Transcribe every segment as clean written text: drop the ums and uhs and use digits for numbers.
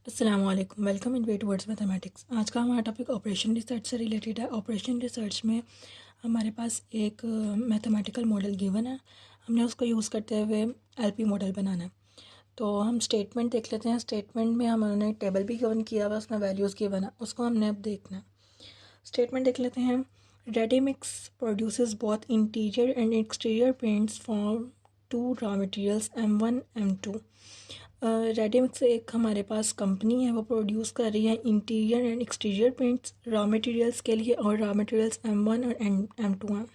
अस्सलाम वालेकुम, welcome in way towards mathematics. आज का हमारा टॉपिक ऑपरेशन रिसर्च से रिलेटेड है। ऑपरेशन रिसर्च में हमारे पास एक मैथमेटिकल मॉडल गिवन है, हमने उसको यूज़ करते हुए एलपी मॉडल बनाना है। तो हम स्टेटमेंट देख लेते हैं। स्टेटमेंट में हमने टेबल भी गिवन किया हुआ, उसमें वैल्यूज़ गिवन है, उसको हमने अब देखना है। स्टेटमेंट देख लेते हैं। Ready mix produces both interior and exterior paints for two raw materials M1 M2। Ready mix एक हमारे पास कंपनी है, वो प्रोड्यूस कर रही है interior and exterior paints raw materials के लिए, और रॉ मटेरियल्स M1 और M2 हैं।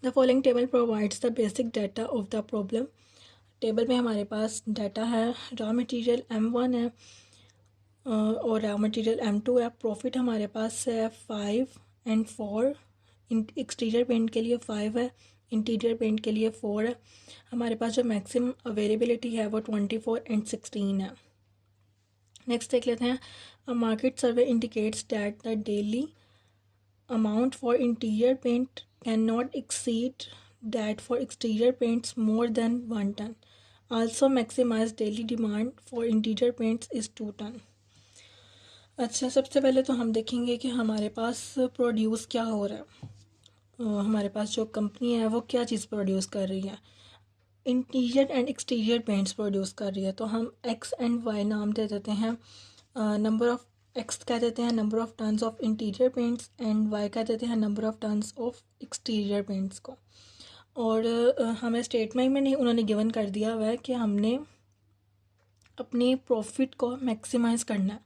The following table provides the basic data of the problem. Table में हमारे पास डाटा है, रॉ मटेरियल M1 है और रॉ मटेरियल M2 है। प्रॉफिट हमारे पास है 5 एंड 4। एक्सटीरियर पेंट के लिए 5 है, इंटीरियर पेंट के लिए 4 है। हमारे पास जो मैक्सिमम अवेलेबिलिटी है वो 24 एंड 16 है। नेक्स्ट देख लेते हैं। A market survey indicates that the daily amount for interior paint can not exceed that for exterior paints more than 1 ton. Also maximize daily demand for interior paints is 2 ton. अच्छा, सबसे पहले तो हम देखेंगे कि हमारे पास प्रोड्यूस क्या हो रहा है। हमारे पास जो कंपनी है वो क्या चीज़ प्रोड्यूस कर रही है, interior and exterior paints produce कर रही है। तो हम एक्स एंड वाई नाम दे देते हैं। नंबर ऑफ एक्स कह देते हैं number of tons of interior paints, and y कह देते हैं number of tons of exterior paints को। और हमें स्टेटमेंट में नहीं, उन्होंने गिवन कर दिया हुआ है कि हमने अपने प्रॉफिट को मैक्सिमाइज़ करना है।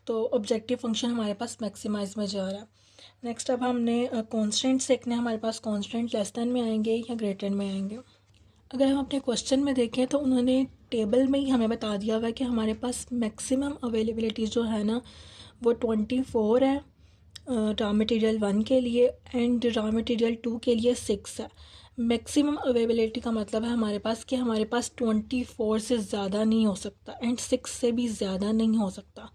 तो ऑब्जेक्टिव फंक्शन हमारे पास मैक्सिमाइज में जा रहा है। नेक्स्ट अब हमने कॉन्स्टेंट्स देखने हैं। हमारे पास कॉन्स्टेंट लेस देन में आएंगे या ग्रेटर में आएंगे। अगर हम अपने क्वेश्चन में देखें तो उन्होंने टेबल में ही हमें बता दिया हुआ है कि हमारे पास मैक्सिमम अवेलेबिलिटी जो है ना वो 24 है रॉ मटेरियल 1 के लिए, एंड रॉ मटेरियल 2 के लिए 6 है। मैक्सिमम अवेलेबिलिटी का मतलब है हमारे पास कि हमारे पास 24 से ज़्यादा नहीं हो सकता एंड 6 से भी ज़्यादा नहीं हो सकता।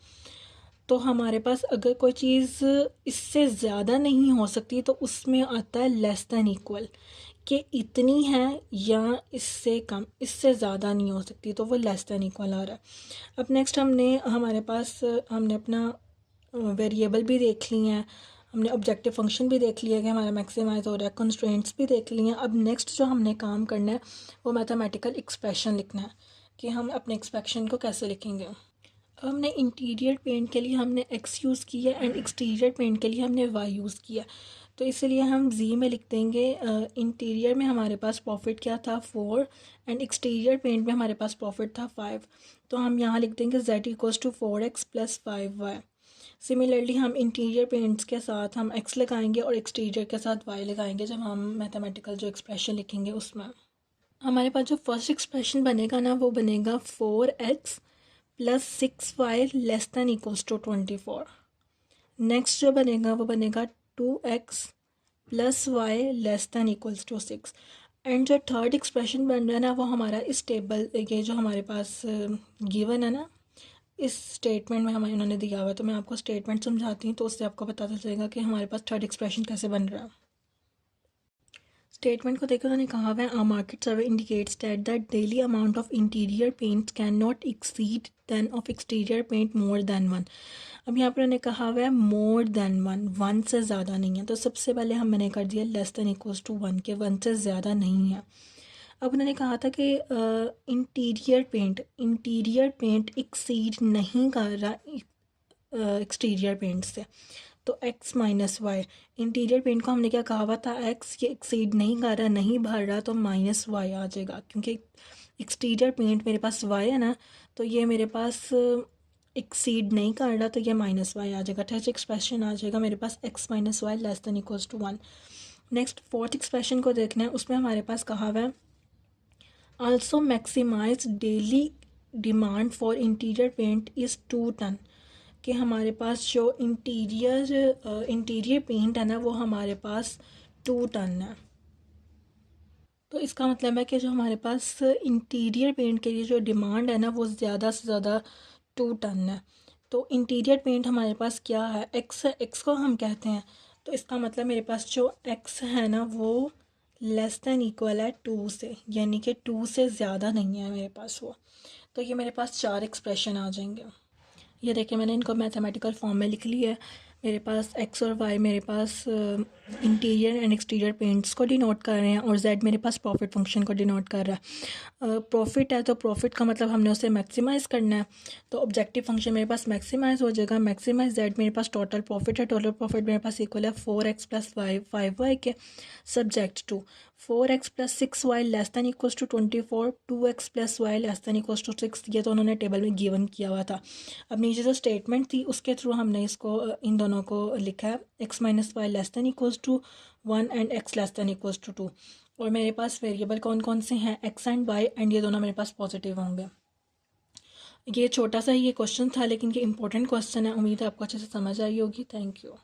तो हमारे पास अगर कोई चीज़ इससे ज़्यादा नहीं हो सकती तो उसमें आता है लेस दैन इक्वल, कि इतनी है या इससे कम, इससे ज़्यादा नहीं हो सकती, तो वो लेस दैन इक्वल आ रहा है। अब नेक्स्ट हमारे पास हमने अपना वेरिएबल भी देख ली हैं, हमने ऑब्जेक्टिव फंक्शन भी देख लिया कि हमारा मैक्सिमाइज हो रहा है, कंस्ट्रेंट्स भी देख लिए हैं। अब नेक्स्ट जो हमने काम करना है वो मैथमेटिकल एक्सप्रेशन लिखना है कि हम अपने एक्सप्रेशन को कैसे लिखेंगे। अब हमने इंटीरियर पेंट के लिए हमने एक्स यूज़ किया एंड एक्सटीरियर पेंट के लिए हमने वाई यूज़ किया। तो इसलिए हम जी में लिख देंगे इंटीरियर में हमारे पास प्रॉफिट क्या था 4, एंड एक्सटीरियर पेंट में हमारे पास प्रॉफिट था 5। तो हम यहाँ लिख देंगे z equals to 4x plus 5y। Similarly हम इंटीरियर पेंट्स के साथ हम x लगाएंगे और एक्सटीरियर के साथ y लगाएंगे जब हम मैथमेटिकल जो एक्सप्रेशन लिखेंगे उसमें। हमारे पास जो फर्स्ट एक्सप्रेशन बनेगा ना वो बनेगा 4x plus 6y less than equals to 24। Next जो बनेगा वो बनेगा 2x plus y less than equals to 6। And जो थर्ड एक्सप्रेशन बन रहा है ना वो हमारा इस टेबल, ये जो हमारे पास गिवन है ना, इस स्टेटमेंट में हमें उन्होंने दिया हुआ है। तो मैं आपको स्टेटमेंट समझाती हूँ तो उससे आपको पता चलेगा कि हमारे पास थर्ड एक्सप्रेशन कैसे बन रहा है। स्टेटमेंट को देखकर उन्होंने कहा हुआ है, market survey indicates that the daily amount of interior paint can not exceed than of exterior paint more than 1। अब यहाँ पर उन्होंने कहा हुआ है मोर देन 1 से ज़्यादा नहीं है। तो सबसे पहले मैंने कर दिया लेस दैन इक्वल्स टू 1 के 1 से ज़्यादा नहीं है। अब उन्होंने कहा था कि इंटीरियर पेंट एक्सीड नहीं कर रहा एक्सटीरियर पेंट से। तो x minus y, interior paint को हमने क्या कहा हुआ था, x ये एक्सीड नहीं कर रहा, नहीं भर रहा, तो माइनस वाई आ जाएगा, क्योंकि एक्सटीरियर पेंट मेरे पास y है ना, तो ये मेरे पास एक्सीड नहीं कर रहा, तो ये माइनस वाई आ जाएगा। थर्ड एक्सप्रेशन आ जाएगा मेरे पास x minus y less than equals to 1। Next fourth expression को देखना है, उसमें हमारे पास कहा हुआ है also maximize daily demand for interior paint is 2 ton, कि हमारे पास जो इंटीरियर पेंट है ना वो हमारे पास 2 टन है। तो इसका मतलब है कि जो हमारे पास इंटीरियर पेंट के लिए जो डिमांड है ना वो ज़्यादा से ज़्यादा 2 टन है। तो इंटीरियर पेंट हमारे पास क्या है, एक्स है, एक्स को हम कहते हैं। तो इसका मतलब मेरे पास जो एक्स है ना वो लेस दैन इक्वल है 2 से, यानी कि 2 से ज़्यादा नहीं है मेरे पास वो। तो ये मेरे पास 4 एक्सप्रेशन आ जाएंगे। ये देखिए मैंने इनको मैथमेटिकल फॉर्म में लिख लिया है। मेरे पास एक्स और वाई मेरे पास इंटीरियर एंड एक्सटीरियर पेंट्स को डिनोट कर रहे हैं और जेड मेरे पास प्रॉफिट फंक्शन को डिनोट कर रहा है। प्रॉफिट है तो प्रॉफिट का मतलब हमने उसे मैक्सिमाइज़ करना है, तो ऑब्जेक्टिव फंक्शन मेरे पास मैक्सिमाइज़ हो जाएगा। मैक्सिमाइज जेड मेरे पास टोटल प्रॉफिट है, टोटल प्रॉफिट मेरे पास इक्वल है 4x प्लस वाई 5y के, subject to 4x plus 6y less than equals to 24, 2x plus y less than equals to 6। ये तो उन्होंने टेबल में गिवन किया हुआ था। अब नीचे जो स्टेटमेंट थी उसके थ्रू हमने इसको इन दोनों को लिखा है, x minus y less than equals to 1 and x less than equals to 2। और मेरे पास वेरिएबल कौन कौन से हैं, x एंड y, एंड ये दोनों मेरे पास पॉजिटिव होंगे। ये छोटा सा ही ये क्वेश्चन था लेकिन ये इंपॉर्टेंट क्वेश्चन है। उम्मीद है आपको अच्छे से समझ आई होगी। Thank you.